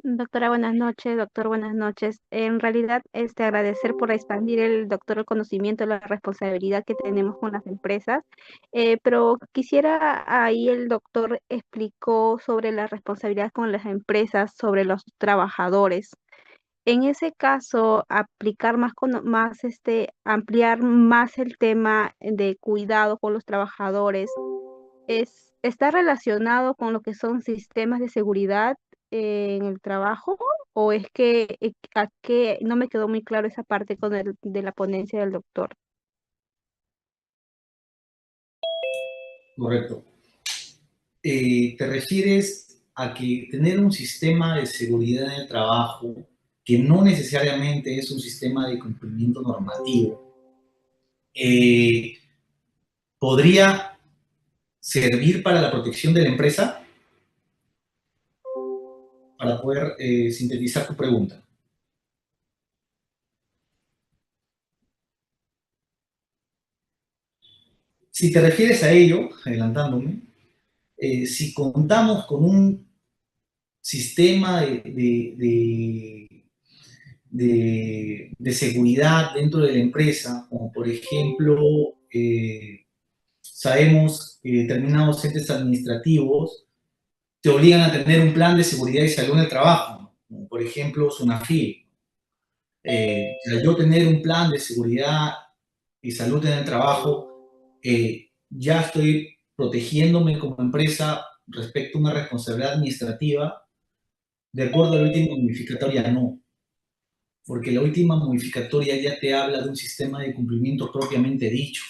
Doctora, buenas noches, doctor, buenas noches. En realidad, agradecer por expandir el doctor el conocimiento, la responsabilidad que tenemos con las empresas, pero quisiera ahí el doctor explicó sobre la responsabilidad con las empresas, sobre los trabajadores. En ese caso, aplicar ampliar más el tema de cuidado con los trabajadores ¿está relacionado con lo que son sistemas de seguridad en el trabajo? ¿O es que no me quedó muy claro esa parte de la ponencia del doctor? Correcto. ¿Te refieres a que tener un sistema de seguridad en el trabajo que no necesariamente es un sistema de cumplimiento normativo, eh, podría servir para la protección de la empresa? Para poder sintetizar tu pregunta. Si te refieres a ello, adelantándome, si contamos con un sistema de seguridad dentro de la empresa, como por ejemplo, sabemos que determinados entes administrativos te obligan a tener un plan de seguridad y salud en el trabajo, ¿no? Como por ejemplo SUNAFIL. Al yo tener un plan de seguridad y salud en el trabajo, ya estoy protegiéndome como empresa respecto a una responsabilidad administrativa. De acuerdo a la última modificatoria, no, porque la última modificatoria ya te habla de un sistema de cumplimiento propiamente dicho,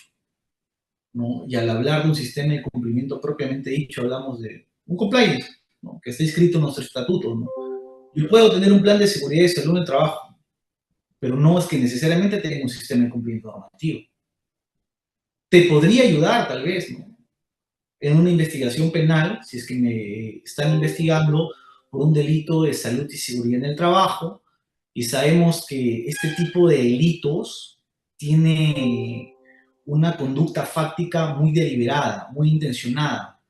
¿no? Y al hablar de un sistema de cumplimiento propiamente dicho, hablamos de un compliance, ¿no? Que está inscrito en nuestro estatuto, ¿no? Yo puedo tener un plan de seguridad y salud en el trabajo, pero no es que necesariamente tenga un sistema de cumplimiento normativo. Te podría ayudar, tal vez, ¿no? En una investigación penal, si es que me están investigando por un delito de salud y seguridad en el trabajo, y sabemos que este tipo de delitos tiene una conducta fáctica muy deliberada, muy intencionada,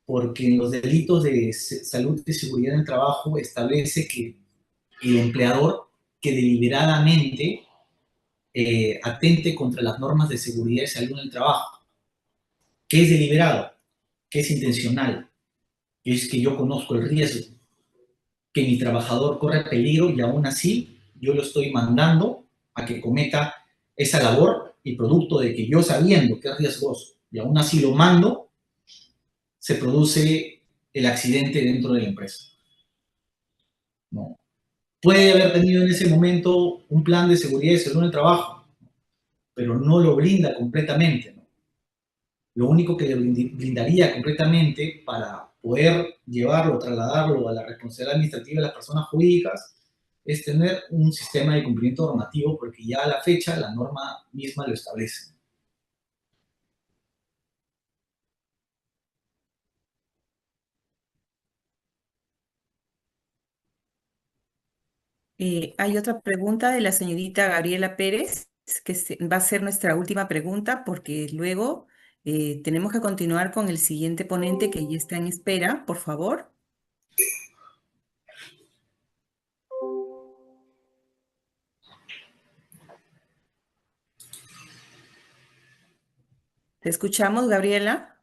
porque en los delitos de salud y seguridad en el trabajo establece que el empleador que deliberadamente atente contra las normas de seguridad y salud en el trabajo, que es deliberado, que es intencional, que es que yo conozco el riesgo, que mi trabajador corre peligro y aún así yo lo estoy mandando a que cometa esa labor y producto de que yo sabiendo que es riesgoso y aún así lo mando, se produce el accidente dentro de la empresa, ¿no? Puede haber tenido en ese momento un plan de seguridad y salud en el trabajo, pero no lo brinda completamente, ¿no? Lo único que le brindaría completamente para poder llevarlo, trasladarlo a la responsabilidad administrativa de las personas jurídicas es tener un sistema de cumplimiento normativo, porque ya a la fecha la norma misma lo establece. Hay otra pregunta de la señorita Gabriela Pérez, que va a ser nuestra última pregunta porque luego tenemos que continuar con el siguiente ponente que ya está en espera, por favor. ¿Te escuchamos, Gabriela?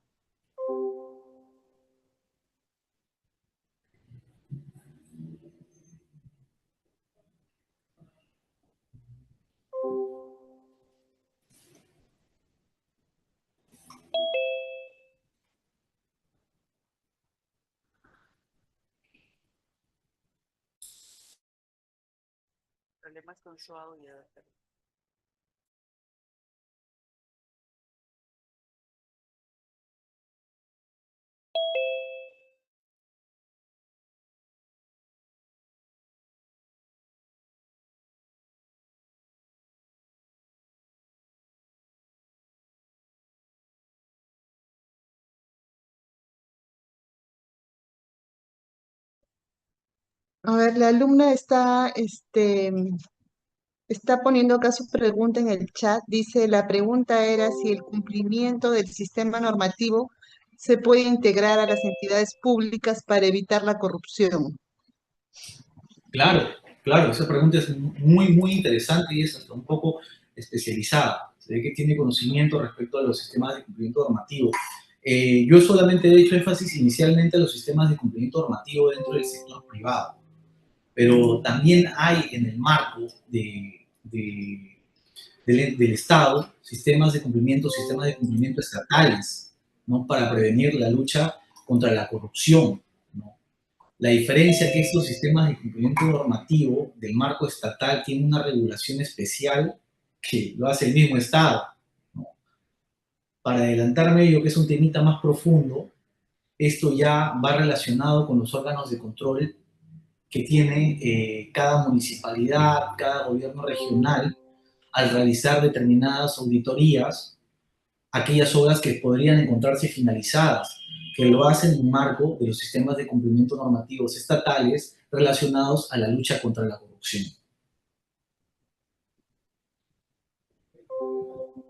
Problemas con su audio. A ver, la alumna está poniendo acá su pregunta en el chat. Dice, la pregunta era si el cumplimiento del sistema normativo se puede integrar a las entidades públicas para evitar la corrupción. Claro, claro, esa pregunta es muy, muy interesante y es hasta un poco especializada. Se ve que tiene conocimiento respecto a los sistemas de cumplimiento normativo. Yo solamente he hecho énfasis inicialmente a los sistemas de cumplimiento normativo dentro del sector privado, pero también hay en el marco del Estado sistemas de cumplimiento estatales, ¿no? Para prevenir la lucha contra la corrupción, ¿no? La diferencia es que estos sistemas de cumplimiento normativo del marco estatal tienen una regulación especial que lo hace el mismo Estado, ¿no? Para adelantarme yo, que es un temita más profundo, esto ya va relacionado con los órganos de control que tiene cada municipalidad, cada gobierno regional al realizar determinadas auditorías, aquellas obras que podrían encontrarse finalizadas, que lo hacen en marco de los sistemas de cumplimiento normativos estatales relacionados a la lucha contra la corrupción.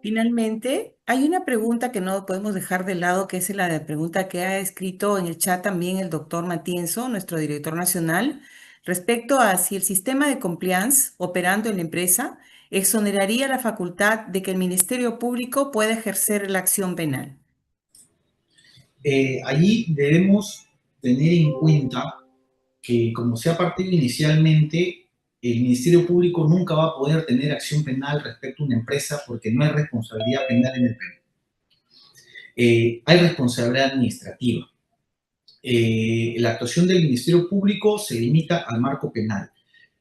Finalmente, hay una pregunta que no podemos dejar de lado, que es la pregunta que ha escrito en el chat también el doctor Matienzo, nuestro director nacional, respecto a si el sistema de compliance operando en la empresa exoneraría la facultad de que el Ministerio Público pueda ejercer la acción penal. Allí debemos tener en cuenta que, como se ha partido inicialmente, el Ministerio Público nunca va a poder tener acción penal respecto a una empresa porque no hay responsabilidad penal en el Perú. Hay responsabilidad administrativa. La actuación del Ministerio Público se limita al marco penal.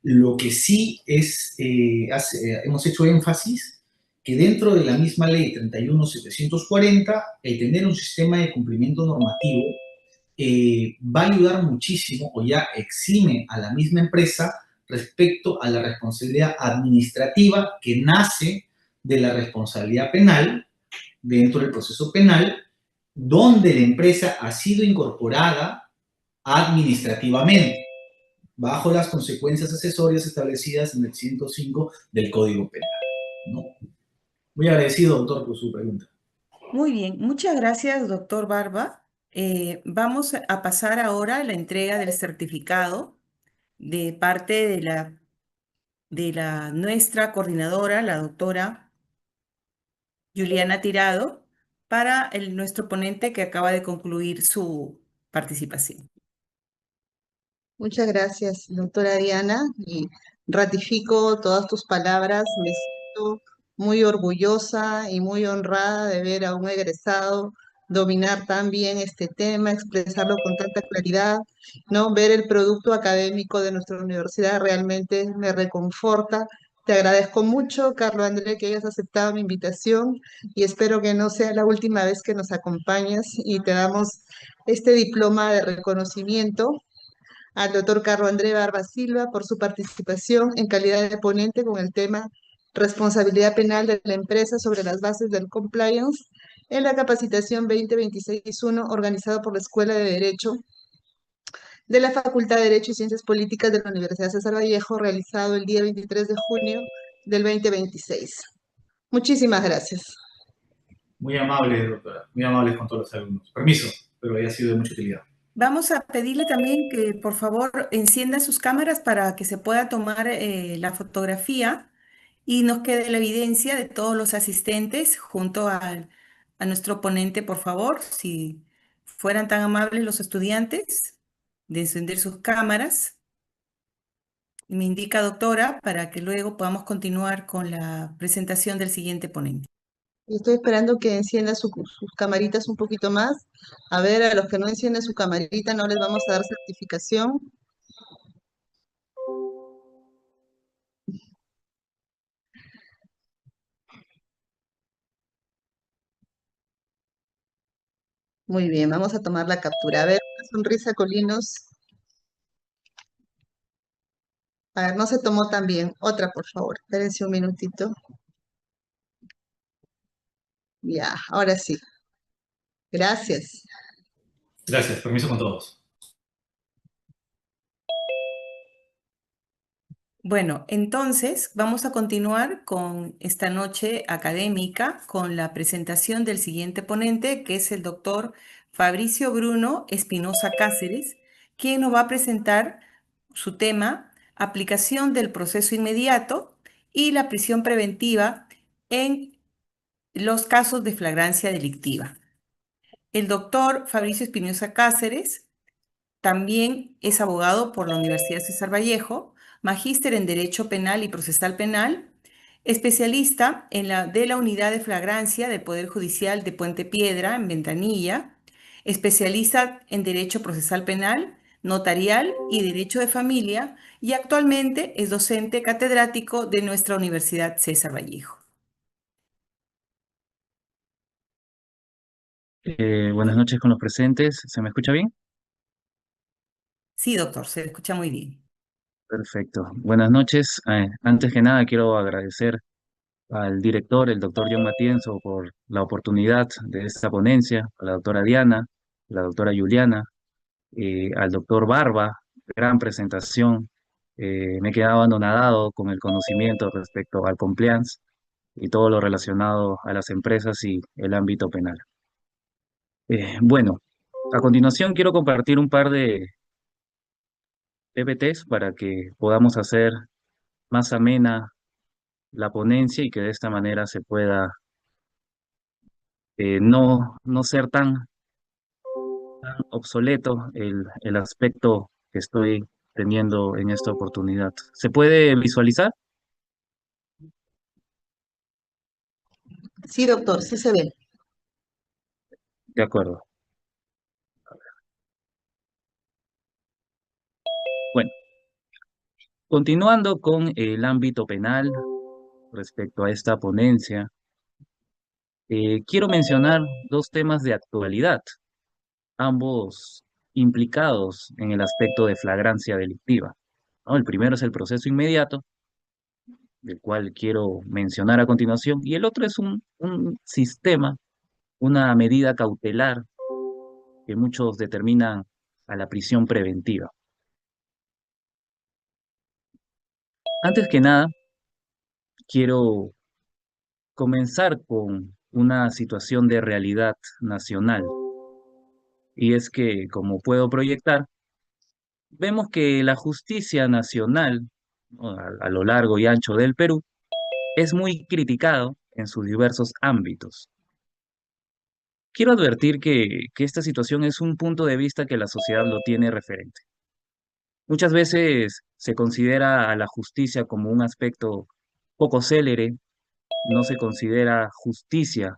Lo que sí es, hemos hecho énfasis que dentro de la misma ley 31.740, el tener un sistema de cumplimiento normativo va a ayudar muchísimo o ya exime a la misma empresa respecto a la responsabilidad administrativa que nace de la responsabilidad penal dentro del proceso penal, donde la empresa ha sido incorporada administrativamente, bajo las consecuencias accesorias establecidas en el 105 del Código Penal, ¿no? Muy agradecido, doctor, por su pregunta. Muy bien, muchas gracias, doctor Barba. Vamos a pasar ahora a la entrega del certificado de parte de la nuestra coordinadora, la doctora Juliana Tirado, para nuestro ponente que acaba de concluir su participación. Muchas gracias, doctora Ariana, y ratifico todas tus palabras. Me siento muy orgullosa y muy honrada de ver a un egresado dominar tan bien este tema, expresarlo con tanta claridad, ¿no? Ver el producto académico de nuestra universidad realmente me reconforta. Te agradezco mucho, Carlos André, que hayas aceptado mi invitación y espero que no sea la última vez que nos acompañes y te damos este diploma de reconocimiento al doctor Carlos André Barba Silva por su participación en calidad de ponente con el tema Responsabilidad Penal de la Empresa sobre las bases del compliance en la capacitación 2026-1 organizado por la Escuela de Derecho de la Facultad de Derecho y Ciencias Políticas de la Universidad César Vallejo, realizado el día 23 de junio del 2026. Muchísimas gracias. Muy amable, doctora. Muy amable con todos los alumnos. Permiso, pero haya sido de mucha utilidad. Vamos a pedirle también que por favor encienda sus cámaras para que se pueda tomar la fotografía y nos quede la evidencia de todos los asistentes junto a nuestro ponente, por favor, si fueran tan amables los estudiantes de encender sus cámaras. Me indica, doctora, para que luego podamos continuar con la presentación del siguiente ponente. Estoy esperando que encienda sus camaritas un poquito más. A ver, a los que no encienden su camarita no les vamos a dar certificación. Muy bien, vamos a tomar la captura. A ver, una sonrisa, Colinos. A ver, no se tomó tan bien. Otra, por favor. Espérense un minutito. Ya, ahora sí. Gracias. Gracias, permiso con todos. Bueno, entonces vamos a continuar con esta noche académica con la presentación del siguiente ponente, que es el doctor Fabricio Bruno Espinosa Cáceres, quien nos va a presentar su tema, aplicación del proceso inmediato y la prisión preventiva en los casos de flagrancia delictiva. El doctor Fabricio Espinosa Cáceres también es abogado por la Universidad César Vallejo, magíster en Derecho Penal y Procesal Penal, especialista de la Unidad de Flagrancia del Poder Judicial de Puente Piedra, en Ventanilla, especialista en Derecho Procesal Penal, Notarial y Derecho de Familia, y actualmente es docente catedrático de nuestra Universidad César Vallejo. Buenas noches con los presentes. ¿Se me escucha bien? Sí, doctor, se escucha muy bien. Perfecto. Buenas noches. Antes que nada, quiero agradecer al director, el doctor John Matienzo, por la oportunidad de esta ponencia, a la doctora Diana, a la doctora Juliana, al doctor Barba, gran presentación. Me he quedado anonadado con el conocimiento respecto al compliance y todo lo relacionado a las empresas y el ámbito penal. Bueno, a continuación quiero compartir un par de PPTs para que podamos hacer más amena la ponencia y que de esta manera se pueda no ser tan obsoleto el aspecto que estoy teniendo en esta oportunidad. ¿Se puede visualizar? Sí, doctor, sí se ve. De acuerdo. Bueno, continuando con el ámbito penal respecto a esta ponencia, quiero mencionar dos temas de actualidad, ambos implicados en el aspecto de flagrancia delictiva, ¿no? El primero es el proceso inmediato, del cual quiero mencionar a continuación, y el otro es un sistema, una medida cautelar que muchos determinan a la prisión preventiva. Antes que nada, quiero comenzar con una situación de realidad nacional, y es que, como puedo proyectar, vemos que la justicia nacional, ¿no?, a lo largo y ancho del Perú, es muy criticado en sus diversos ámbitos. Quiero advertir que esta situación es un punto de vista que la sociedad lo tiene referente. Muchas veces se considera a la justicia como un aspecto poco célere, no se considera justicia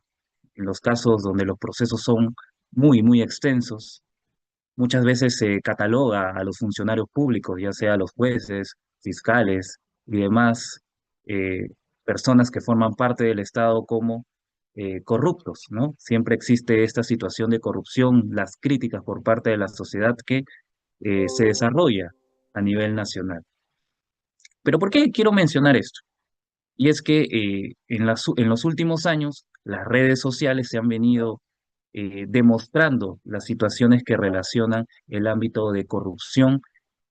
en los casos donde los procesos son muy extensos. Muchas veces se cataloga a los funcionarios públicos, ya sea los jueces, fiscales y demás eh, personas que forman parte del Estado como corruptos, ¿no? Siempre existe esta situación de corrupción, las críticas por parte de la sociedad que se desarrolla a nivel nacional. Pero ¿por qué quiero mencionar esto? Y es que en los últimos años las redes sociales se han venido demostrando las situaciones que relacionan el ámbito de corrupción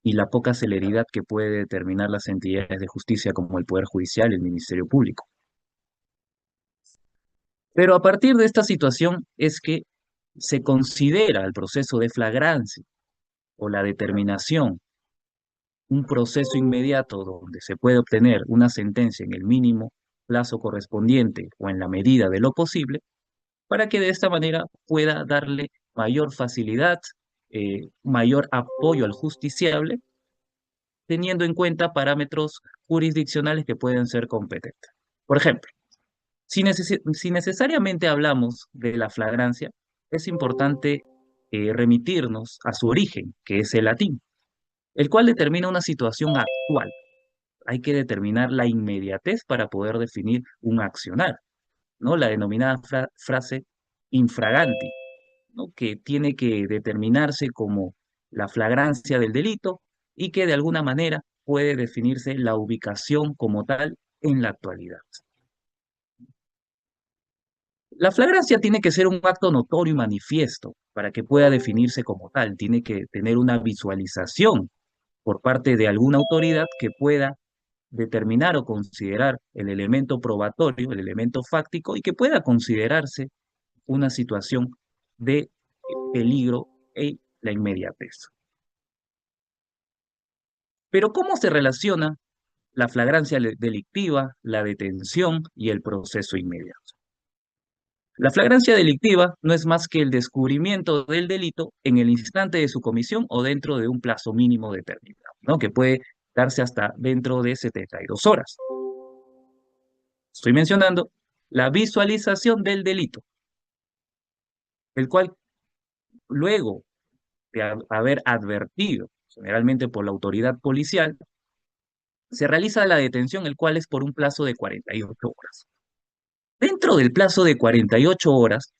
y la poca celeridad que puede determinar las entidades de justicia como el Poder Judicial y el Ministerio Público. Pero a partir de esta situación es que se considera el proceso de flagrancia o la determinación un proceso inmediato donde se puede obtener una sentencia en el mínimo plazo correspondiente o en la medida de lo posible, para que de esta manera pueda darle mayor facilidad, mayor apoyo al justiciable, teniendo en cuenta parámetros jurisdiccionales que pueden ser competentes. Por ejemplo, si necesariamente hablamos de la flagrancia, es importante remitirnos a su origen, que es el latín, el cual determina una situación actual. Hay que determinar la inmediatez para poder definir un accionar, ¿no? La denominada frase infraganti, ¿no?, que tiene que determinarse como la flagrancia del delito y que de alguna manera puede definirse la ubicación como tal en la actualidad. La flagrancia tiene que ser un acto notorio y manifiesto para que pueda definirse como tal. Tiene que tener una visualización por parte de alguna autoridad que pueda determinar o considerar el elemento probatorio, el elemento fáctico, y que pueda considerarse una situación de peligro y la inmediatez. Pero ¿cómo se relaciona la flagrancia delictiva, la detención y el proceso inmediato? La flagrancia delictiva no es más que el descubrimiento del delito en el instante de su comisión o dentro de un plazo mínimo determinado, ¿no? Que puede darse hasta dentro de 72 horas. Estoy mencionando la visualización del delito, el cual luego de haber advertido, generalmente por la autoridad policial, se realiza la detención, el cual es por un plazo de 48 horas. Dentro del plazo de 48 horas,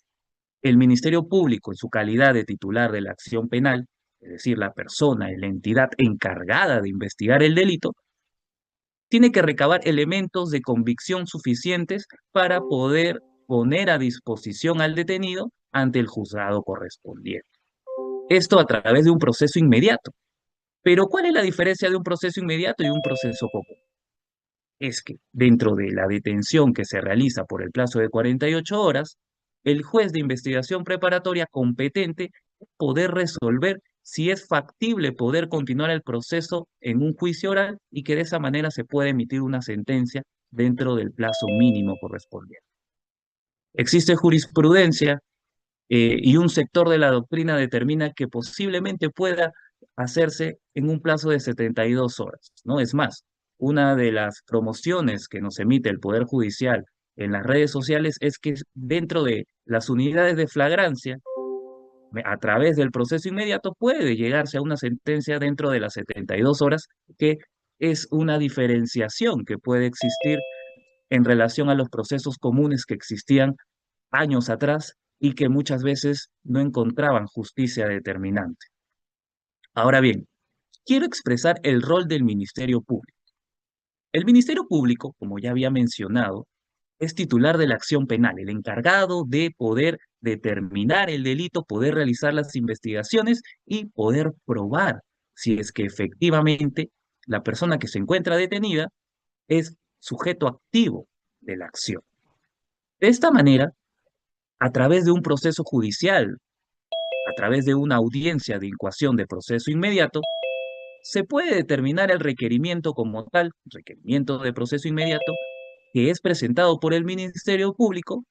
el Ministerio Público, en su calidad de titular de la acción penal, es decir, la persona y la entidad encargada de investigar el delito, tiene que recabar elementos de convicción suficientes para poder poner a disposición al detenido ante el juzgado correspondiente. Esto a través de un proceso inmediato. Pero ¿cuál es la diferencia de un proceso inmediato y un proceso común? Es que dentro de la detención que se realiza por el plazo de 48 horas, el juez de investigación preparatoria competente poder resolver si es factible poder continuar el proceso en un juicio oral y que de esa manera se pueda emitir una sentencia dentro del plazo mínimo correspondiente. Existe jurisprudencia y un sector de la doctrina determina que posiblemente pueda hacerse en un plazo de 72 horas, ¿no? Es más, una de las promociones que nos emite el Poder Judicial en las redes sociales es que dentro de las unidades de flagrancia, a través del proceso inmediato, puede llegarse a una sentencia dentro de las 72 horas, que es una diferenciación que puede existir en relación a los procesos comunes que existían años atrás y que muchas veces no encontraban justicia determinante. Ahora bien, quiero expresar el rol del Ministerio Público. El Ministerio Público, como ya había mencionado, es titular de la acción penal, el encargado de poder determinar el delito, poder realizar las investigaciones y poder probar si es que efectivamente la persona que se encuentra detenida es sujeto activo de la acción. De esta manera, a través de un proceso judicial, a través de una audiencia de incoación de proceso inmediato, se puede determinar el requerimiento como tal, requerimiento de proceso inmediato, que es presentado por el Ministerio Público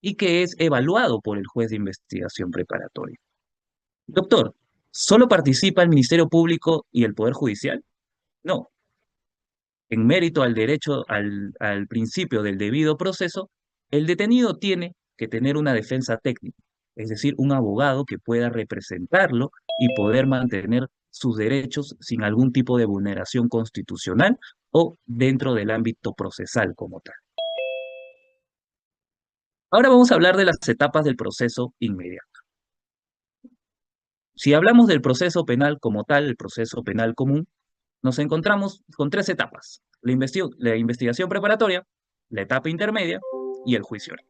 y que es evaluado por el juez de investigación preparatoria. Doctor, ¿solo participa el Ministerio Público y el Poder Judicial? No. En mérito al derecho al principio del debido proceso, el detenido tiene que tener una defensa técnica, es decir, un abogado que pueda representarlo y poder mantener sus derechos sin algún tipo de vulneración constitucional o dentro del ámbito procesal como tal. Ahora vamos a hablar de las etapas del proceso inmediato. Si hablamos del proceso penal como tal, el proceso penal común, nos encontramos con tres etapas: la investigación preparatoria, la etapa intermedia y el juicio oral.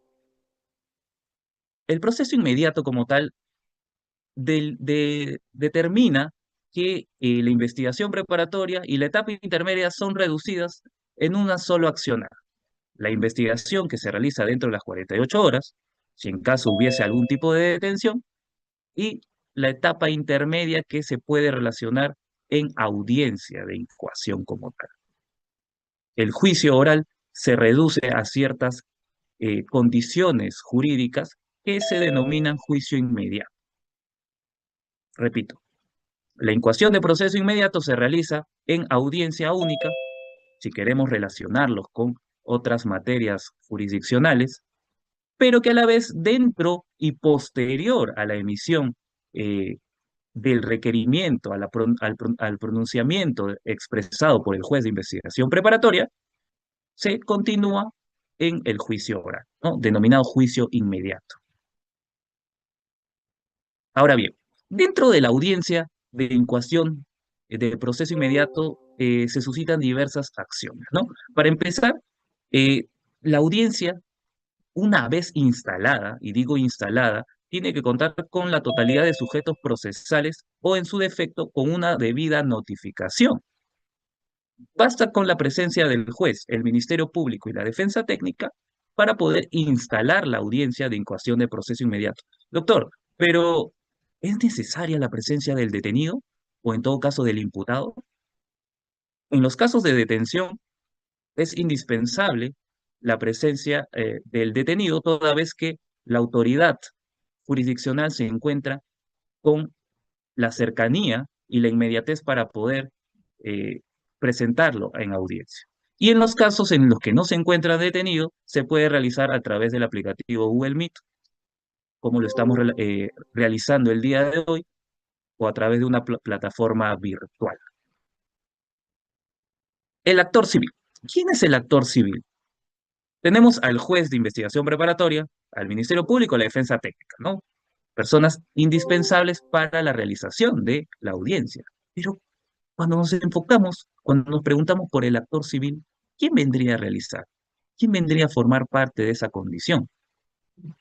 El proceso inmediato como tal determina que la investigación preparatoria y la etapa intermedia son reducidas en una sola accionar. La investigación que se realiza dentro de las 48 horas, si en caso hubiese algún tipo de detención, y la etapa intermedia que se puede relacionar en audiencia de incoación como tal. El juicio oral se reduce a ciertas condiciones jurídicas que se denominan juicio inmediato. Repito, la incoación de proceso inmediato se realiza en audiencia única, si queremos relacionarlos con otras materias jurisdiccionales, pero que a la vez dentro y posterior a la emisión del requerimiento, al pronunciamiento expresado por el juez de investigación preparatoria, se continúa en el juicio oral, ¿no? Denominado juicio inmediato. Ahora bien, dentro de la audiencia de incoación del proceso inmediato se suscitan diversas acciones, ¿no? Para empezar, la audiencia, una vez instalada, y digo instalada, tiene que contar con la totalidad de sujetos procesales o, en su defecto, con una debida notificación. Basta con la presencia del juez, el Ministerio Público y la defensa técnica para poder instalar la audiencia de incoación de proceso inmediato. Doctor, pero ¿es necesaria la presencia del detenido o en todo caso del imputado? En los casos de detención es indispensable la presencia del detenido toda vez que la autoridad jurisdiccional se encuentra con la cercanía y la inmediatez para poder eh, presentarlo en audiencia. Y en los casos en los que no se encuentra detenido, se puede realizar a través del aplicativo Google Meet, como lo estamos realizando el día de hoy, o a través de una plataforma virtual. El actor civil. ¿Quién es el actor civil? Tenemos al juez de investigación preparatoria, al Ministerio Público, a la defensa técnica, ¿no? Personas indispensables para la realización de la audiencia. Pero cuando nos enfocamos, cuando nos preguntamos por el actor civil, ¿quién vendría a realizar? ¿Quién vendría a formar parte de esa condición?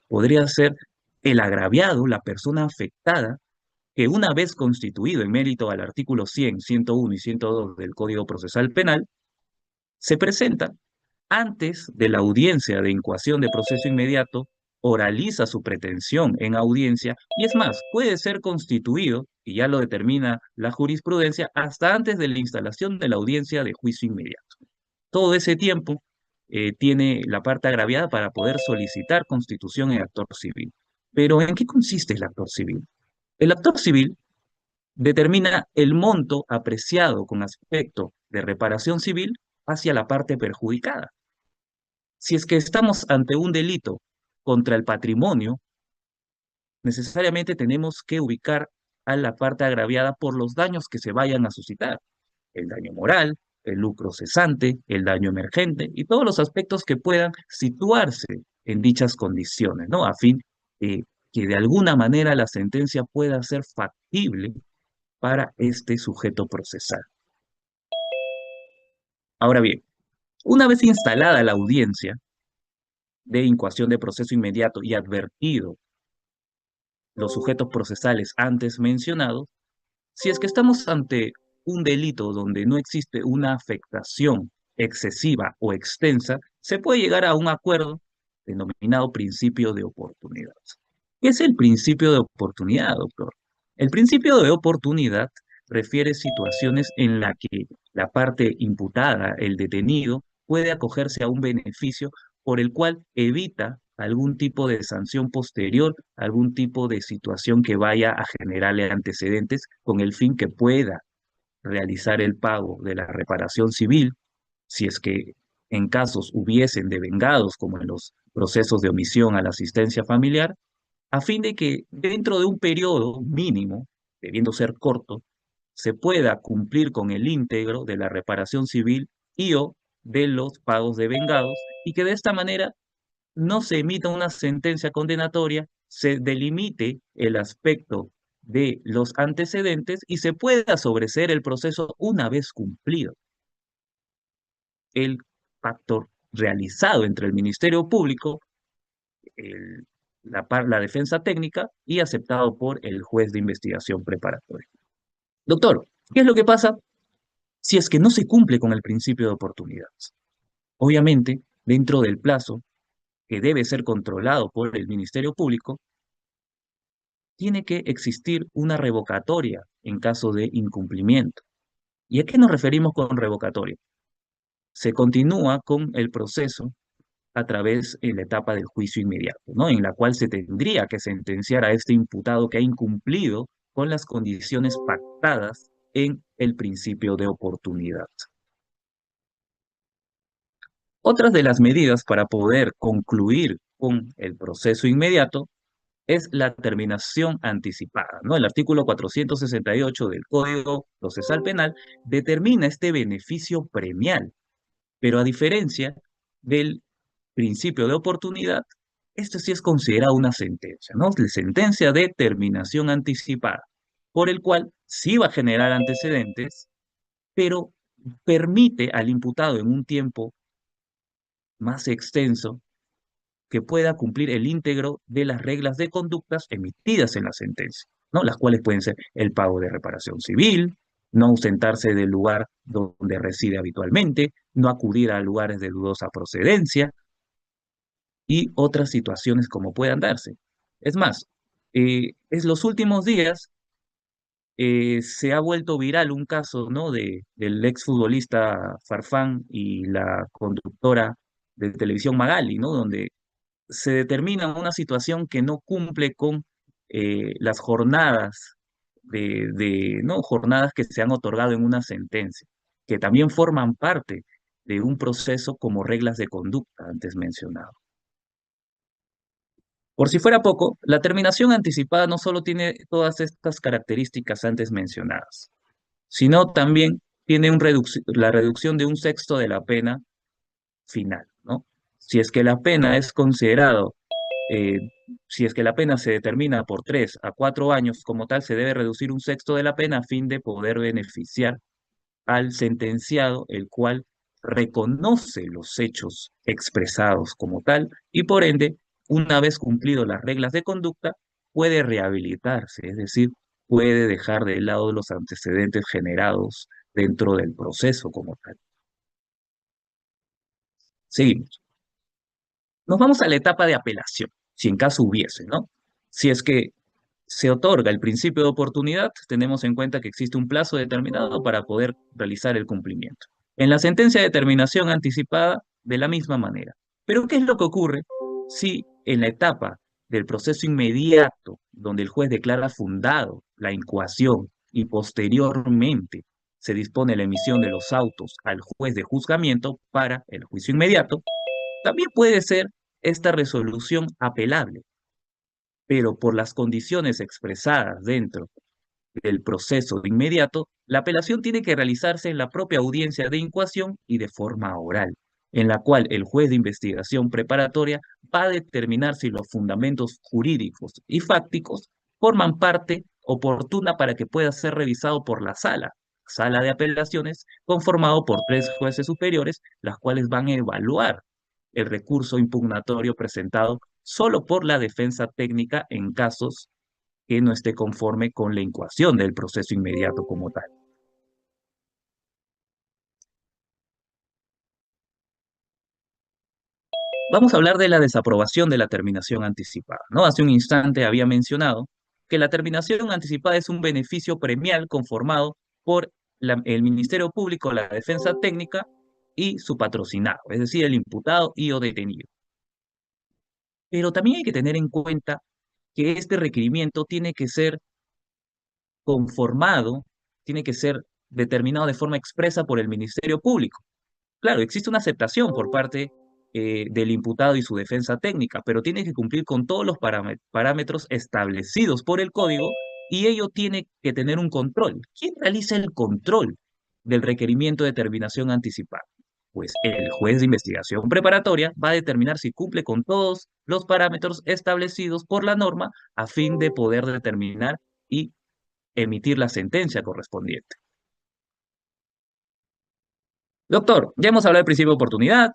Podría ser el agraviado, la persona afectada, que una vez constituido en mérito al artículo 100, 101 y 102 del Código Procesal Penal, se presenta antes de la audiencia de incoación de proceso inmediato, oraliza su pretensión en audiencia y es más, puede ser constituido, y ya lo determina la jurisprudencia, hasta antes de la instalación de la audiencia de juicio inmediato. Todo ese tiempo tiene la parte agraviada para poder solicitar constitución en actor civil. Pero ¿en qué consiste el actor civil? El actor civil determina el monto apreciado con aspecto de reparación civil hacia la parte perjudicada. Si es que estamos ante un delito contra el patrimonio, necesariamente tenemos que ubicar a la parte agraviada por los daños que se vayan a suscitar. El daño moral, el lucro cesante, el daño emergente y todos los aspectos que puedan situarse en dichas condiciones, ¿no? A fin que de alguna manera la sentencia pueda ser factible para este sujeto procesal. Ahora bien, una vez instalada la audiencia de incoación de proceso inmediato y advertido los sujetos procesales antes mencionados, si es que estamos ante un delito donde no existe una afectación excesiva o extensa, se puede llegar a un acuerdo denominado principio de oportunidad. ¿Qué es el principio de oportunidad, doctor? El principio de oportunidad refiere situaciones en las que la parte imputada, el detenido, puede acogerse a un beneficio por el cual evita algún tipo de sanción posterior, algún tipo de situación que vaya a generarle antecedentes con el fin que pueda realizar el pago de la reparación civil, si es que en casos hubiesen devengados, como en los procesos de omisión a la asistencia familiar, a fin de que dentro de un periodo mínimo, debiendo ser corto, se pueda cumplir con el íntegro de la reparación civil y o de los pagos devengados y que de esta manera no se emita una sentencia condenatoria, se delimite el aspecto de los antecedentes y se pueda sobreseer el proceso una vez cumplido el pacto realizado entre el Ministerio Público, la defensa técnica y aceptado por el juez de investigación preparatoria. Doctor, ¿qué es lo que pasa si es que no se cumple con el principio de oportunidad? Obviamente, dentro del plazo que debe ser controlado por el Ministerio Público, tiene que existir una revocatoria en caso de incumplimiento. ¿Y a qué nos referimos con revocatoria? Se continúa con el proceso a través de la etapa del juicio inmediato, ¿no? En la cual se tendría que sentenciar a este imputado que ha incumplido con las condiciones pactadas en el principio de oportunidad. Otras de las medidas para poder concluir con el proceso inmediato es la terminación anticipada, ¿no? El artículo 468 del Código Procesal Penal determina este beneficio premial, pero a diferencia del principio de oportunidad, esto sí es considerado una sentencia, ¿no? La sentencia de terminación anticipada, por el cual sí va a generar antecedentes, pero permite al imputado en un tiempo más extenso que pueda cumplir el íntegro de las reglas de conductas emitidas en la sentencia, ¿no? Las cuales pueden ser el pago de reparación civil, no ausentarse del lugar donde reside habitualmente, no acudir a lugares de dudosa procedencia y otras situaciones como puedan darse. Es más, es los últimos días se ha vuelto viral un caso, ¿no? Del exfutbolista Farfán y la conductora de televisión Magali, ¿no? Donde se determina una situación que no cumple con las jornadas ¿no? Jornadas que se han otorgado en una sentencia, que también forman parte de un proceso como reglas de conducta antes mencionado. Por si fuera poco, la terminación anticipada no solo tiene todas estas características antes mencionadas, sino también tiene la reducción de un sexto de la pena final, ¿no? Si es que la pena es considerado, eh, si es que la pena se determina por 3 a 4 años, como tal, se debe reducir un sexto de la pena a fin de poder beneficiar al sentenciado, el cual reconoce los hechos expresados como tal y por ende, una vez cumplido las reglas de conducta, puede rehabilitarse, es decir, puede dejar de lado los antecedentes generados dentro del proceso como tal. Seguimos. Nos vamos a la etapa de apelación, si en caso hubiese, ¿no? Si es que se otorga el principio de oportunidad, tenemos en cuenta que existe un plazo determinado para poder realizar el cumplimiento. En la sentencia de terminación anticipada, de la misma manera. Pero ¿qué es lo que ocurre si en la etapa del proceso inmediato, donde el juez declara fundado la incoación y posteriormente se dispone la emisión de los autos al juez de juzgamiento para el juicio inmediato, también puede ser esta resolución apelable, pero por las condiciones expresadas dentro del proceso de inmediato, la apelación tiene que realizarse en la propia audiencia de incoación y de forma oral, en la cual el juez de investigación preparatoria va a determinar si los fundamentos jurídicos y fácticos forman parte oportuna para que pueda ser revisado por la sala de apelaciones, conformado por 3 jueces superiores, las cuales van a evaluar el recurso impugnatorio presentado solo por la defensa técnica en casos que no esté conforme con la incoación del proceso inmediato como tal. Vamos a hablar de la desaprobación de la terminación anticipada, ¿no? Hace un instante había mencionado que la terminación anticipada es un beneficio premial conformado por el Ministerio Público, la defensa técnica y su patrocinado, es decir, el imputado y o detenido. Pero también hay que tener en cuenta que este requerimiento tiene que ser conformado, tiene que ser determinado de forma expresa por el Ministerio Público. Claro, existe una aceptación por parte del imputado y su defensa técnica, pero tiene que cumplir con todos los parámetros establecidos por el código y ello tiene que tener un control. ¿Quién realiza el control del requerimiento de terminación anticipada? Pues el juez de investigación preparatoria va a determinar si cumple con todos los parámetros establecidos por la norma a fin de poder determinar y emitir la sentencia correspondiente. Doctor, ya hemos hablado del principio de oportunidad,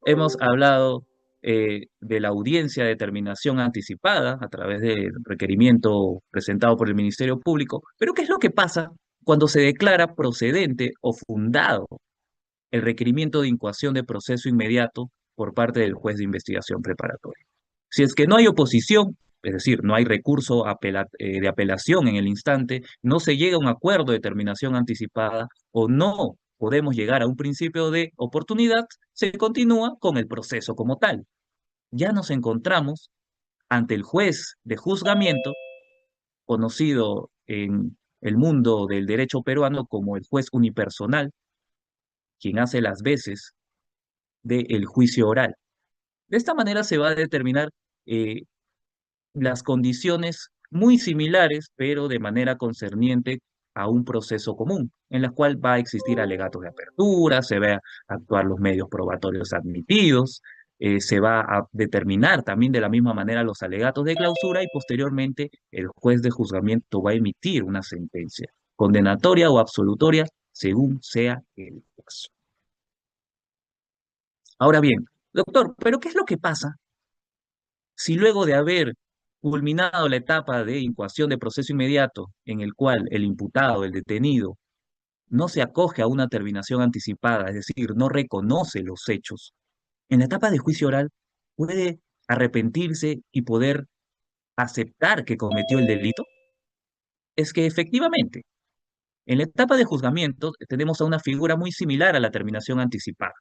hemos hablado de la audiencia de terminación anticipada a través del requerimiento presentado por el Ministerio Público, pero ¿qué es lo que pasa cuando se declara procedente o fundado el requerimiento de incoación de proceso inmediato por parte del juez de investigación preparatoria? Si es que no hay oposición, es decir, no hay recurso de apelación en el instante, no se llega a un acuerdo de terminación anticipada o no podemos llegar a un principio de oportunidad, se continúa con el proceso como tal. Ya nos encontramos ante el juez de juzgamiento, conocido en el mundo del derecho peruano como el juez unipersonal, quien hace las veces del juicio oral. De esta manera se va a determinar eh, las condiciones muy similares, pero de manera concerniente a un proceso común, en la cual va a existir alegatos de apertura, se va a actuar los medios probatorios admitidos, se va a determinar también de la misma manera los alegatos de clausura y posteriormente el juez de juzgamiento va a emitir una sentencia condenatoria o absolutoria según sea el caso. Ahora bien, doctor, ¿pero qué es lo que pasa si luego de haber culminado la etapa de incoación de proceso inmediato, en el cual el imputado, el detenido, no se acoge a una terminación anticipada, es decir, no reconoce los hechos, en la etapa de juicio oral puede arrepentirse y poder aceptar que cometió el delito? es que efectivamente, en la etapa de juzgamiento tenemos a una figura muy similar a la terminación anticipada,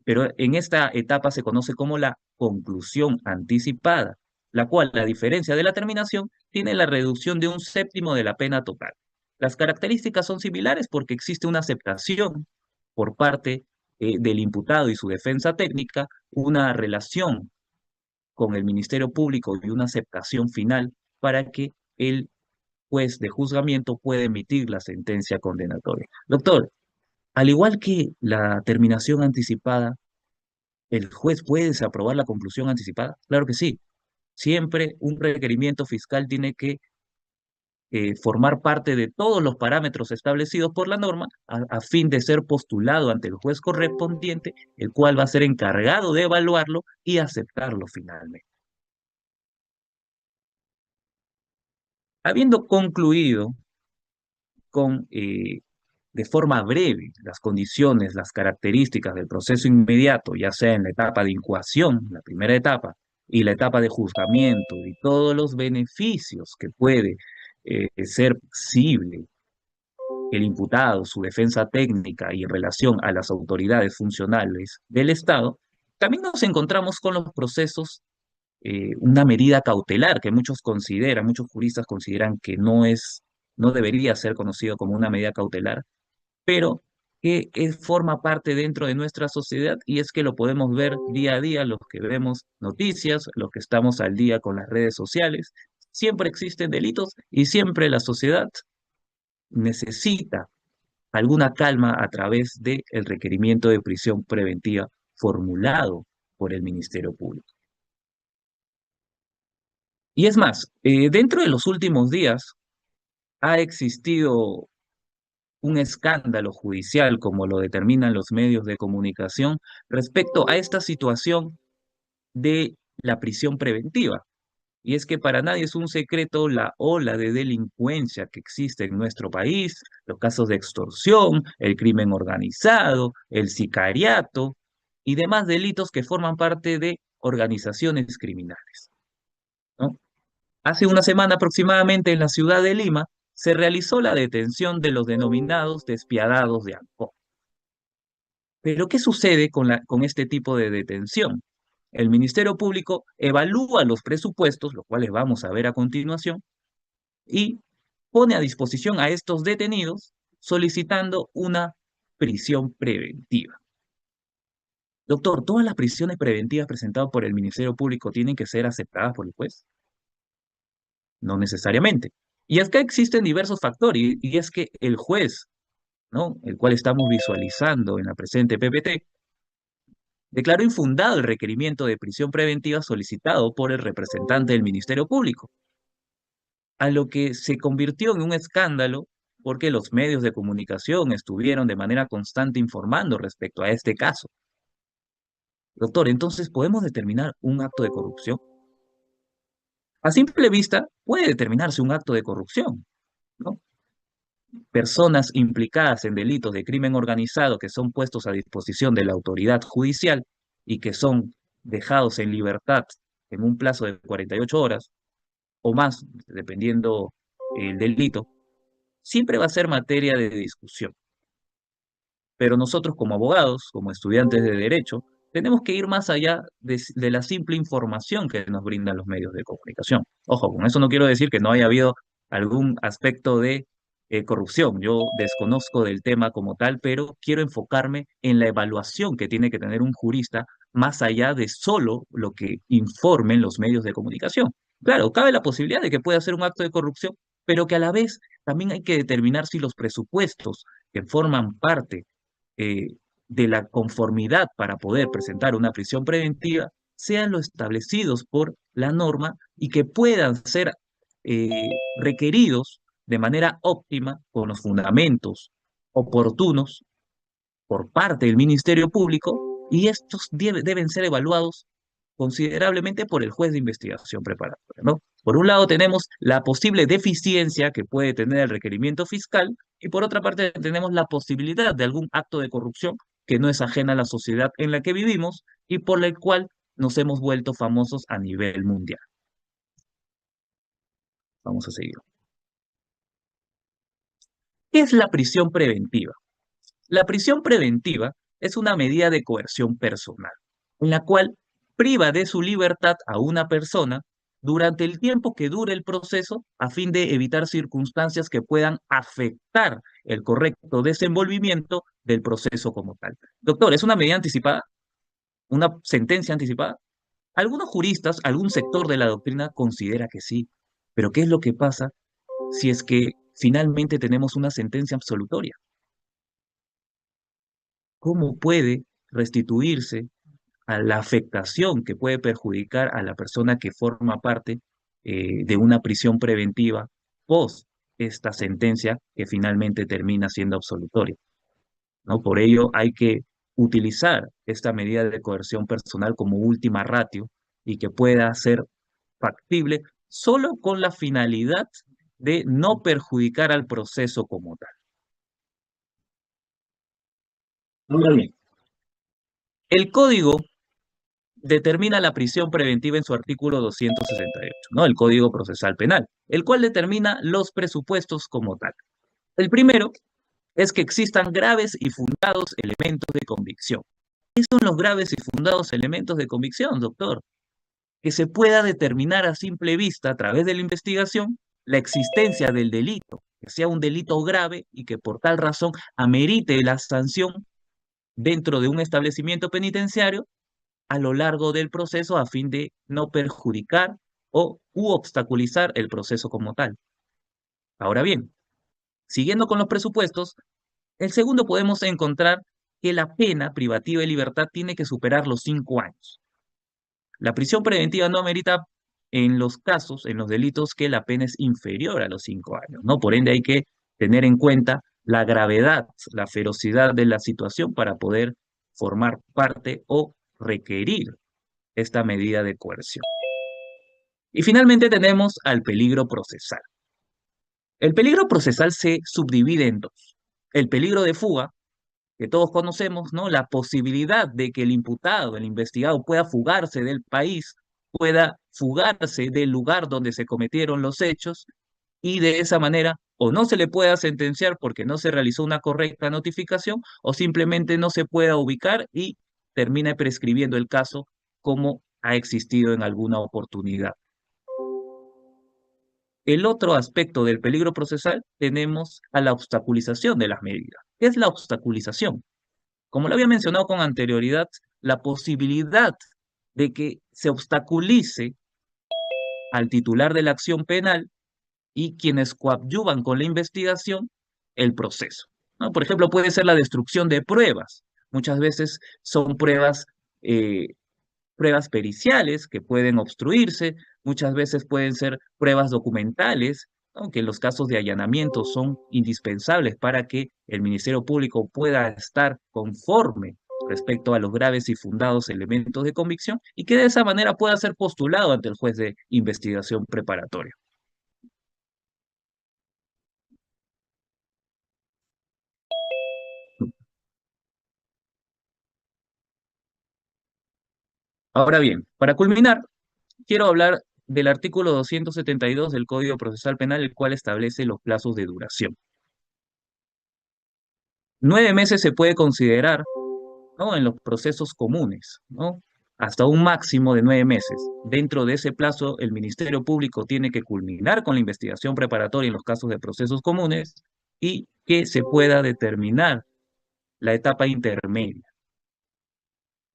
pero en esta etapa se conoce como la conclusión anticipada, la cual, a diferencia de la terminación, tiene la reducción de un séptimo de la pena total. Las características son similares porque existe una aceptación por parte del imputado y su defensa técnica, una relación con el Ministerio Público y una aceptación final para que el juez de juzgamiento pueda emitir la sentencia condenatoria. Doctor, al igual que la terminación anticipada, ¿el juez puede desaprobar la conclusión anticipada? Claro que sí. Siempre un requerimiento fiscal tiene que formar parte de todos los parámetros establecidos por la norma a fin de ser postulado ante el juez correspondiente, el cual va a ser encargado de evaluarlo y aceptarlo finalmente. Habiendo concluido con, de forma breve, las condiciones, las características del proceso inmediato, ya sea en la etapa de incoación, la primera etapa, y la etapa de juzgamiento, y todos los beneficios que puede ser posible el imputado, su defensa técnica y en relación a las autoridades funcionales del Estado, también nos encontramos con los procesos, una medida cautelar que muchos consideran, muchos juristas consideran que no debería ser conocido como una medida cautelar, pero que forma parte dentro de nuestra sociedad y es que lo podemos ver día a día, los que vemos noticias, los que estamos al día con las redes sociales. Siempre existen delitos y siempre la sociedad necesita alguna calma a través del requerimiento de prisión preventiva formulado por el Ministerio Público. Y es más, dentro de los últimos días ha existido un escándalo judicial, como lo determinan los medios de comunicación, respecto a esta situación de la prisión preventiva. Y es que para nadie es un secreto la ola de delincuencia que existe en nuestro país, los casos de extorsión, el crimen organizado, el sicariato y demás delitos que forman parte de organizaciones criminales, ¿no? Hace una semana aproximadamente en la ciudad de Lima se realizó la detención de los denominados despiadados de Ancón. Pero ¿qué sucede con este tipo de detención? El Ministerio Público evalúa los presupuestos, los cuales vamos a ver a continuación, y pone a disposición a estos detenidos solicitando una prisión preventiva. Doctor, ¿todas las prisiones preventivas presentadas por el Ministerio Público tienen que ser aceptadas por el juez? No necesariamente. Y es que existen diversos factores, y es que el juez, ¿no?, el cual estamos visualizando en la presente PPT, declaró infundado el requerimiento de prisión preventiva solicitado por el representante del Ministerio Público, a lo que se convirtió en un escándalo porque los medios de comunicación estuvieron de manera constante informando respecto a este caso. Doctor, entonces, ¿podemos determinar un acto de corrupción? A simple vista, puede determinarse un acto de corrupción, ¿no? Personas implicadas en delitos de crimen organizado que son puestos a disposición de la autoridad judicial y que son dejados en libertad en un plazo de 48 horas o más, dependiendo el delito, siempre va a ser materia de discusión. Pero nosotros como abogados, como estudiantes de derecho, tenemos que ir más allá de la simple información que nos brindan los medios de comunicación. Ojo, con eso no quiero decir que no haya habido algún aspecto de corrupción. Yo desconozco del tema como tal, pero quiero enfocarme en la evaluación que tiene que tener un jurista más allá de solo lo que informen los medios de comunicación. Claro, cabe la posibilidad de que pueda ser un acto de corrupción, pero que a la vez también hay que determinar si los presupuestos que forman parte eh, de la conformidad para poder presentar una prisión preventiva sean los establecidos por la norma y que puedan ser requeridos de manera óptima con los fundamentos oportunos por parte del Ministerio Público y estos deben ser evaluados considerablemente por el juez de investigación preparatoria, ¿no? Por un lado tenemos la posible deficiencia que puede tener el requerimiento fiscal y por otra parte tenemos la posibilidad de algún acto de corrupción que no es ajena a la sociedad en la que vivimos y por el cual nos hemos vuelto famosos a nivel mundial. Vamos a seguir. ¿Qué es la prisión preventiva? La prisión preventiva es una medida de coerción personal, en la cual priva de su libertad a una persona durante el tiempo que dure el proceso a fin de evitar circunstancias que puedan afectar el correcto desenvolvimiento del proceso como tal. Doctor, ¿es una medida anticipada? ¿Una sentencia anticipada? Algunos juristas, algún sector de la doctrina considera que sí, pero ¿qué es lo que pasa si es que finalmente tenemos una sentencia absolutoria? ¿Cómo puede restituirse a la afectación que puede perjudicar a la persona que forma parte de una prisión preventiva post esta sentencia que finalmente termina siendo absolutoria? ¿No? Por ello hay que utilizar esta medida de coerción personal como última ratio y que pueda ser factible solo con la finalidad de no perjudicar al proceso como tal. Ahora bien, el código determina la prisión preventiva en su artículo 268, ¿no? El Código Procesal Penal, el cual determina los presupuestos como tal. El primero es que existan graves y fundados elementos de convicción. ¿Qué son los graves y fundados elementos de convicción, doctor? Que se pueda determinar a simple vista, a través de la investigación, la existencia del delito, que sea un delito grave y que por tal razón amerite la sanción dentro de un establecimiento penitenciario a lo largo del proceso a fin de no perjudicar u obstaculizar el proceso como tal. Ahora bien, siguiendo con los presupuestos, el segundo podemos encontrar que la pena privativa de libertad tiene que superar los 5 años. La prisión preventiva no amerita en los casos, en los delitos que la pena es inferior a los 5 años, ¿no? Por ende hay que tener en cuenta la gravedad, la ferocidad de la situación para poder formar parte o requerir esta medida de coerción. Y finalmente tenemos al peligro procesal. El peligro procesal se subdivide en dos. El peligro de fuga, que todos conocemos, ¿no? La posibilidad de que el imputado, el investigado, pueda fugarse del país, pueda fugarse del lugar donde se cometieron los hechos y de esa manera o no se le pueda sentenciar porque no se realizó una correcta notificación o simplemente no se pueda ubicar y termina prescribiendo el caso como ha existido en alguna oportunidad. El otro aspecto del peligro procesal tenemos a la obstaculización de las medidas. ¿Qué es la obstaculización? Como lo había mencionado con anterioridad, la posibilidad de que se obstaculice al titular de la acción penal y quienes coadyuvan con la investigación el proceso, ¿no? Por ejemplo, puede ser la destrucción de pruebas. Muchas veces son eh, pruebas periciales que pueden obstruirse, muchas veces pueden ser pruebas documentales, aunque en los casos de allanamiento son indispensables para que el Ministerio Público pueda estar conforme respecto a los graves y fundados elementos de convicción y que de esa manera pueda ser postulado ante el juez de investigación preparatoria. Ahora bien, para culminar, quiero hablar del artículo 272 del Código Procesal Penal, el cual establece los plazos de duración. 9 meses se puede considerar, ¿no? En los procesos comunes, ¿no? Hasta un máximo de 9 meses. Dentro de ese plazo, el Ministerio Público tiene que culminar con la investigación preparatoria en los casos de procesos comunes y que se pueda determinar la etapa intermedia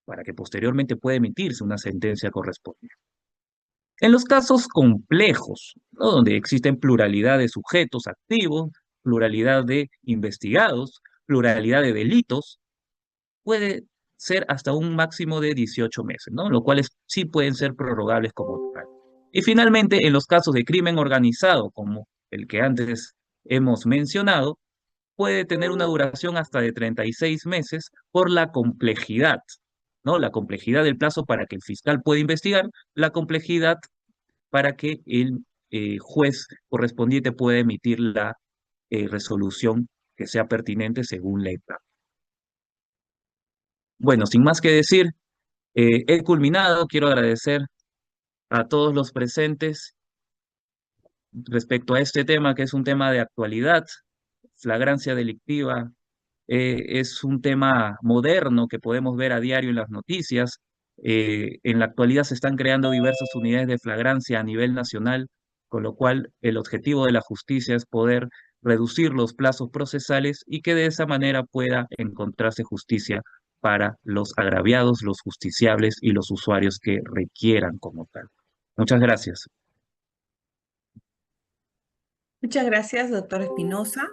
para que posteriormente pueda emitirse una sentencia correspondiente. En los casos complejos, ¿no? Donde existen pluralidad de sujetos activos, pluralidad de investigados, pluralidad de delitos, puede ser hasta un máximo de 18 meses, ¿no? Lo cual sí pueden ser prorrogables como tal. Y finalmente, en los casos de crimen organizado, como el que antes hemos mencionado, puede tener una duración hasta de 36 meses por la complejidad, ¿no? La complejidad del plazo para que el fiscal pueda investigar, la complejidad para que el juez correspondiente pueda emitir la resolución que sea pertinente según la etapa. Bueno, sin más que decir, he culminado. Quiero agradecer a todos los presentes respecto a este tema, que es un tema de actualidad, flagrancia delictiva es un tema moderno que podemos ver a diario en las noticias. En la actualidad se están creando diversas unidades de flagrancia a nivel nacional, con lo cual el objetivo de la justicia es poder reducir los plazos procesales y que de esa manera pueda encontrarse justicia para los agraviados, los justiciables y los usuarios que requieran como tal. Muchas gracias. Muchas gracias, doctor Espinosa.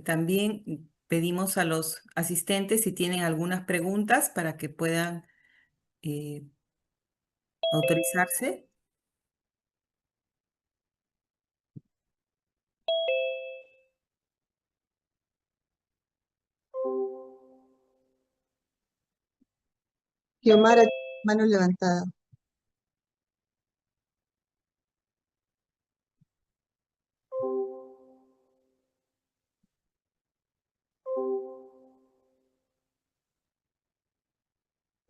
También pedimos a los asistentes si tienen algunas preguntas para que puedan eh, autorizarse. Xiomara, mano levantada.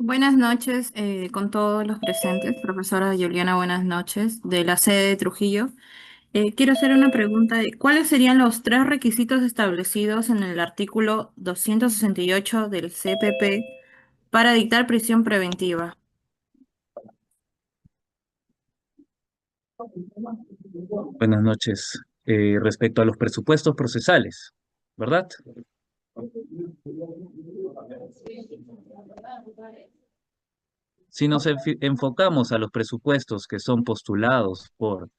Buenas noches con todos los presentes. Profesora Juliana, buenas noches, de la sede de Trujillo. Quiero hacer una pregunta de ¿cuáles serían los tres requisitos establecidos en el artículo 268 del CPP para dictar prisión preventiva? Buenas noches. Respecto a los presupuestos procesales, ¿verdad? Si nos enfocamos a los presupuestos que son postulados por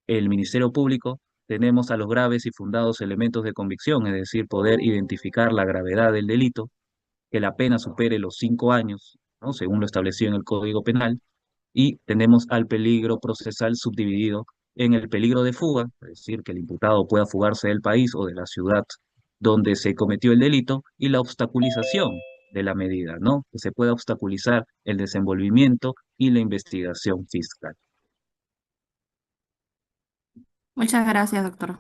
el Ministerio Público, tenemos a los graves y fundados elementos de convicción, es decir, poder identificar la gravedad del delito, que la pena supere los 5 años, ¿no? Según lo establecido en el Código Penal, y tenemos al peligro procesal subdividido en el peligro de fuga, es decir, que el imputado pueda fugarse del país o de la ciudad donde se cometió el delito, y la obstaculización de la medida, ¿no? Que se pueda obstaculizar el desenvolvimiento y la investigación fiscal. Muchas gracias, doctor.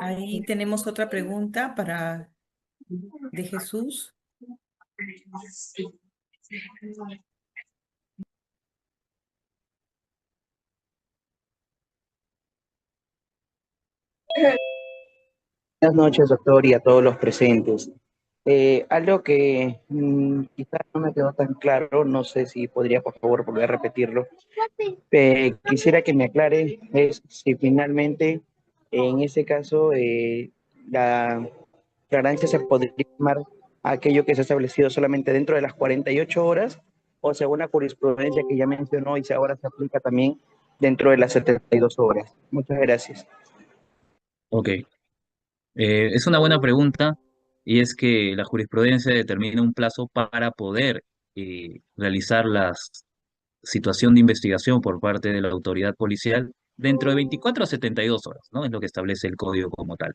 Ahí tenemos otra pregunta para de Jesús. Buenas noches, doctor, y a todos los presentes. Algo que quizás no me quedó tan claro, no sé si podría, por favor, volver a repetirlo. Quisiera que me aclare es si finalmente, en ese caso, la flagrancia se podría llamar a aquello que se ha establecido solamente dentro de las 48 horas o según la jurisprudencia que ya mencionó y ahora se aplica también dentro de las 72 horas. Muchas gracias. Ok. Es una buena pregunta y es que la jurisprudencia determina un plazo para poder realizar la situación de investigación por parte de la autoridad policial dentro de 24 a 72 horas, ¿no? Es lo que establece el código como tal,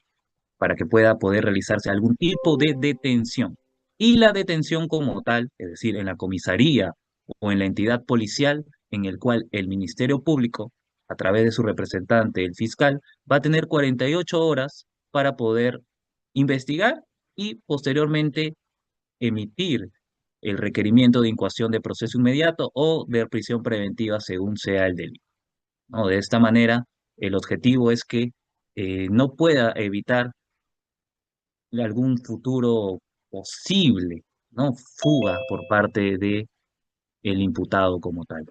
para que pueda poder realizarse algún tipo de detención. Y la detención como tal, es decir, en la comisaría o en la entidad policial en el cual el Ministerio Público, a través de su representante, el fiscal, va a tener 48 horas para poder investigar y posteriormente emitir el requerimiento de incoación de proceso inmediato o de prisión preventiva según sea el delito, ¿no? De esta manera, el objetivo es que no pueda evitar algún futuro posible, ¿no? Fuga por parte de el imputado como tal.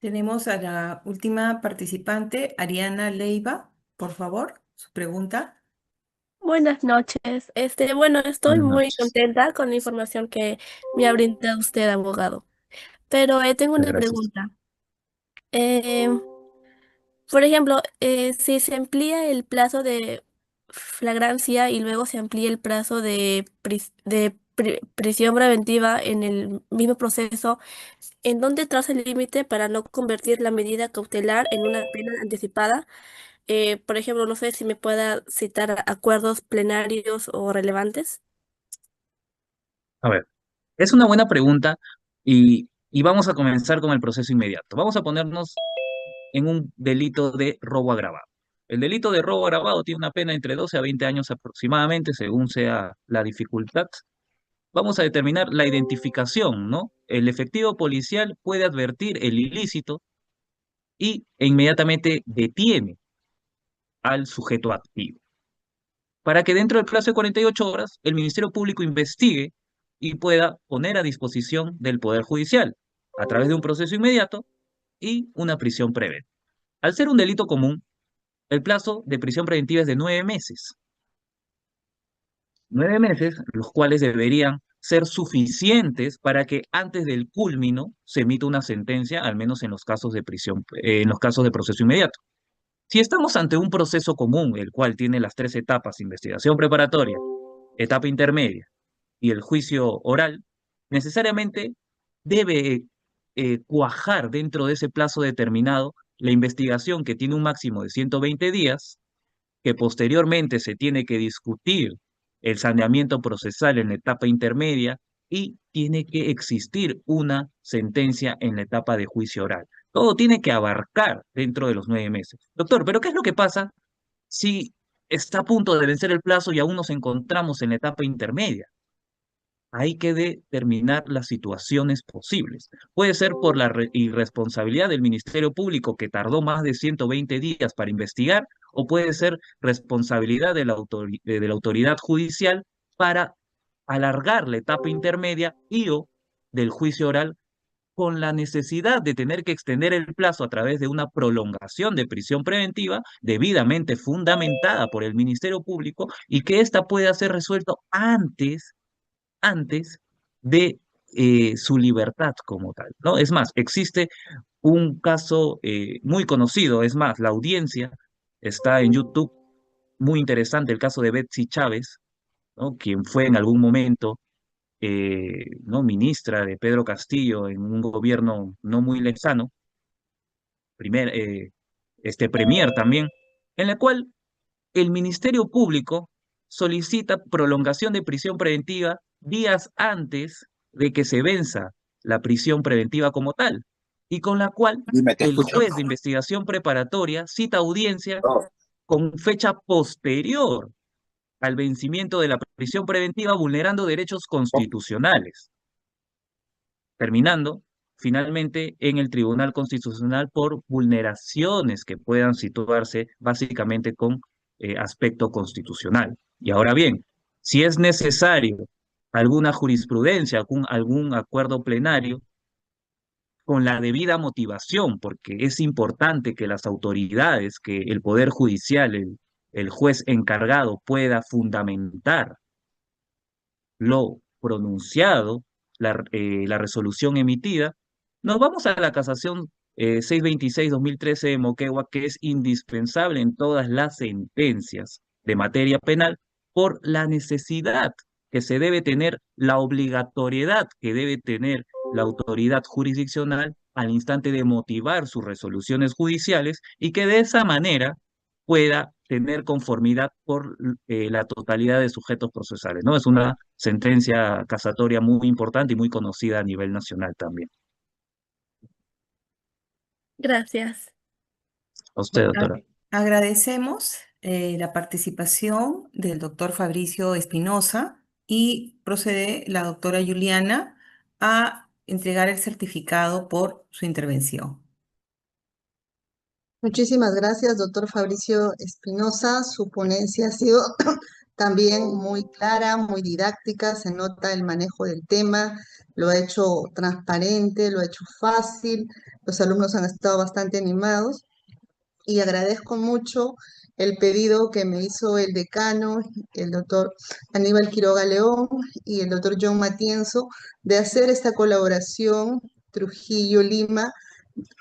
Tenemos a la última participante, Ariana Leiva, por favor, su pregunta. Buenas noches. Bueno, estoy Buenas muy noches. contenta con la información que me ha brindado usted, abogado. Pero tengo Muchas una gracias. pregunta. Eh, por ejemplo, si se amplía el plazo de flagrancia y luego se amplía el plazo de, prisión preventiva en el mismo proceso, ¿en dónde traza el límite para no convertir la medida cautelar en una pena anticipada? Por ejemplo, no sé si me pueda citar acuerdos plenarios o relevantes. A ver, es una buena pregunta y vamos a comenzar con el proceso inmediato. Vamos a ponernos en un delito de robo agravado. El delito de robo agravado tiene una pena entre 12 a 20 años aproximadamente, según sea la dificultad. Vamos a determinar la identificación, ¿no? El efectivo policial puede advertir el ilícito e inmediatamente detiene al sujeto activo, para que dentro del plazo de 48 horas el Ministerio Público investigue y pueda poner a disposición del Poder Judicial, a través de un proceso inmediato y una prisión preventiva. Al ser un delito común, el plazo de prisión preventiva es de 9 meses. 9 meses, los cuales deberían ser suficientes para que antes del culmino se emita una sentencia, al menos en los casos de prisión, en los casos de proceso inmediato. Si estamos ante un proceso común, el cual tiene las 3 etapas: investigación preparatoria, etapa intermedia y el juicio oral, necesariamente debe cuajar dentro de ese plazo determinado la investigación, que tiene un máximo de 120 días, que posteriormente se tiene que discutir el saneamiento procesal en la etapa intermedia y tiene que existir una sentencia en la etapa de juicio oral. Todo tiene que abarcar dentro de los 9 meses. Doctor, ¿pero qué es lo que pasa si está a punto de vencer el plazo y aún nos encontramos en la etapa intermedia? Hay que determinar las situaciones posibles. Puede ser por la irresponsabilidad del Ministerio Público, que tardó más de 120 días para investigar, o puede ser responsabilidad de la autoridad judicial para alargar la etapa intermedia y o del juicio oral, con la necesidad de tener que extender el plazo a través de una prolongación de prisión preventiva debidamente fundamentada por el Ministerio Público, y que ésta pueda ser resuelto antes de su libertad como tal, ¿no? Es más, existe un caso muy conocido, es más, la audiencia está en YouTube, muy interesante, el caso de Betsy Chávez, ¿no? Quien fue en algún momento, ¿no?, ministra de Pedro Castillo en un gobierno no muy lejano, premier también, en la cual el Ministerio Público solicita prolongación de prisión preventiva días antes de que se venza la prisión preventiva como tal, y con la cual Dime, te el escucho. juez de investigación preparatoria cita audiencia No, con fecha posterior al vencimiento de la prisión preventiva, vulnerando derechos constitucionales, terminando finalmente en el Tribunal Constitucional por vulneraciones que puedan situarse básicamente con aspecto constitucional. Y ahora bien, si es necesario alguna jurisprudencia, algún acuerdo plenario, con la debida motivación, porque es importante que las autoridades, que el Poder Judicial, el juez encargado, pueda fundamentar lo pronunciado, la resolución emitida. Nos vamos a la casación 626-2013 de Moquegua, que es indispensable en todas las sentencias de materia penal, por la necesidad que se debe tener, la obligatoriedad que debe tener la autoridad jurisdiccional al instante de motivar sus resoluciones judiciales, y que de esa manera pueda tener conformidad por la totalidad de sujetos procesales, ¿no? Es una sentencia casatoria muy importante y muy conocida a nivel nacional también. Gracias. A usted, doctora. Agradecemos la participación del doctor Fabricio Espinosa, y procede la doctora Juliana a entregar el certificado por su intervención. Muchísimas gracias, doctor Fabricio Espinosa. Su ponencia ha sido también muy clara, muy didáctica, se nota el manejo del tema, lo ha hecho transparente, lo ha hecho fácil, los alumnos han estado bastante animados y agradezco mucho el pedido que me hizo el decano, el doctor Aníbal Quiroga León y el doctor John Matienzo, de hacer esta colaboración Trujillo-Lima.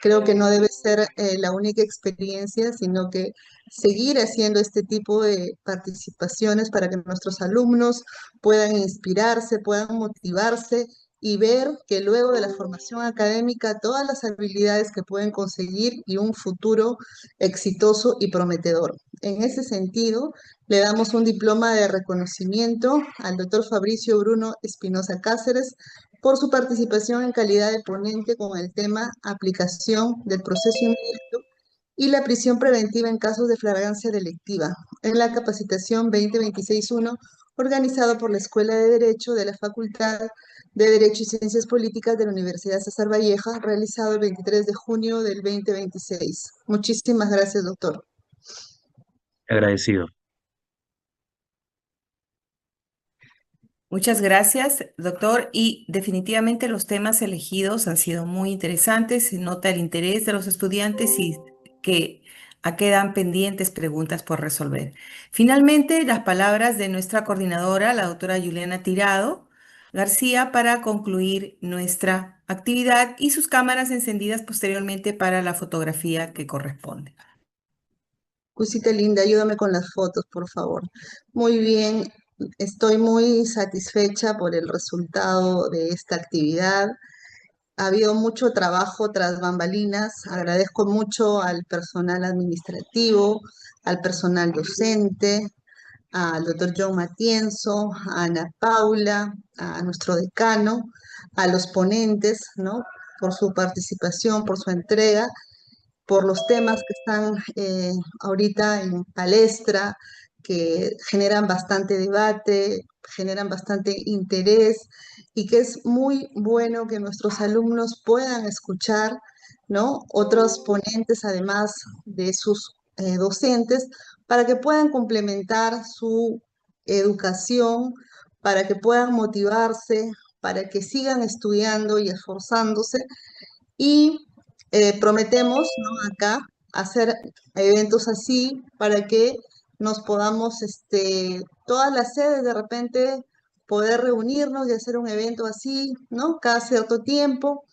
Creo que no debe ser la única experiencia, sino que seguir haciendo este tipo de participaciones para que nuestros alumnos puedan inspirarse, puedan motivarse y ver que luego de la formación académica todas las habilidades que pueden conseguir y un futuro exitoso y prometedor. En ese sentido, le damos un diploma de reconocimiento al doctor Fabricio Bruno Espinosa Cáceres por su participación en calidad de ponente con el tema aplicación del proceso inmediato y la prisión preventiva en casos de flagrancia delictiva en la capacitación 2026-1 organizado por la Escuela de Derecho de la Facultad de Derecho y Ciencias Políticas de la Universidad César Valleja, realizado el 23 de junio del 2026. Muchísimas gracias, doctor. Agradecido. Muchas gracias, doctor. Y definitivamente los temas elegidos han sido muy interesantes. Se nota el interés de los estudiantes y que quedan pendientes preguntas por resolver. Finalmente, las palabras de nuestra coordinadora, la doctora Juliana Tirado García, para concluir nuestra actividad y sus cámaras encendidas posteriormente para la fotografía que corresponde. Cusita linda, ayúdame con las fotos, por favor. Muy bien, estoy muy satisfecha por el resultado de esta actividad. Ha habido mucho trabajo tras bambalinas. Agradezco mucho al personal administrativo, al personal docente, al doctor John Matienzo, a Ana Paula, a nuestro decano, a los ponentes, ¿no? Por su participación, por su entrega, por los temas que están ahorita en palestra, que generan bastante debate, generan bastante interés y que es muy bueno que nuestros alumnos puedan escuchar, ¿no? Otros ponentes, además de sus docentes, para que puedan complementar su educación, para que puedan motivarse, para que sigan estudiando y esforzándose y prometemos, ¿no? Acá hacer eventos así para que nos podamos, todas las sedes de repente poder reunirnos y hacer un evento así, ¿no? Cada cierto tiempo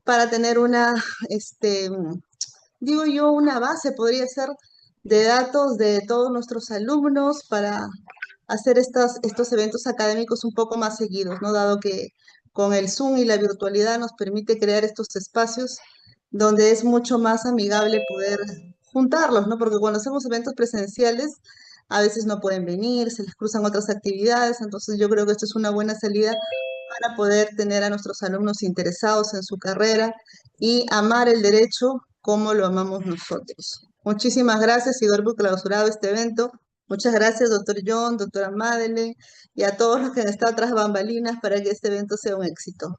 para tener una, digo yo, una base, podría ser de datos de todos nuestros alumnos para hacer estos eventos académicos un poco más seguidos, ¿no? Dado que con el Zoom y la virtualidad nos permite crear estos espacios donde es mucho más amigable poder juntarlos, ¿no? Porque cuando hacemos eventos presenciales, a veces no pueden venir, se les cruzan otras actividades, entonces yo creo que esto es una buena salida para poder tener a nuestros alumnos interesados en su carrera y amar el derecho como lo amamos nosotros. Muchísimas gracias y doy por clausurado este evento. Muchas gracias, doctor John, doctora Madeleine, y a todos los que han estado tras bambalinas para que este evento sea un éxito.